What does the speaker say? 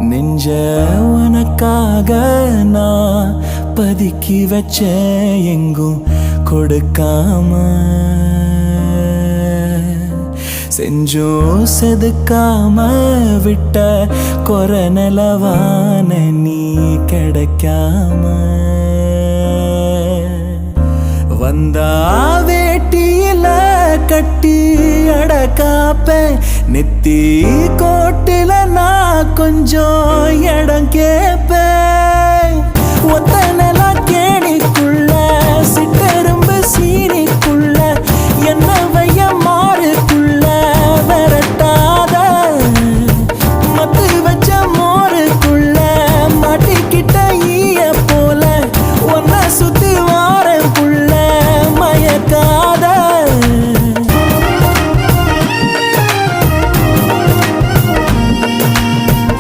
நெஞ்ச உனக்காக நான் பதுக்கி வச்ச எங்கும் கொடுக்காம செஞ்சோம் செதுக்காம விட்ட கொரநலவான நீ கிடைக்காம வந்தா வேட்டியில கட்டி அடக்காப்ப நெத்தி கோட்டில நான் கொஞ்சம் இடம் கேப்பேன் ஒத்தனை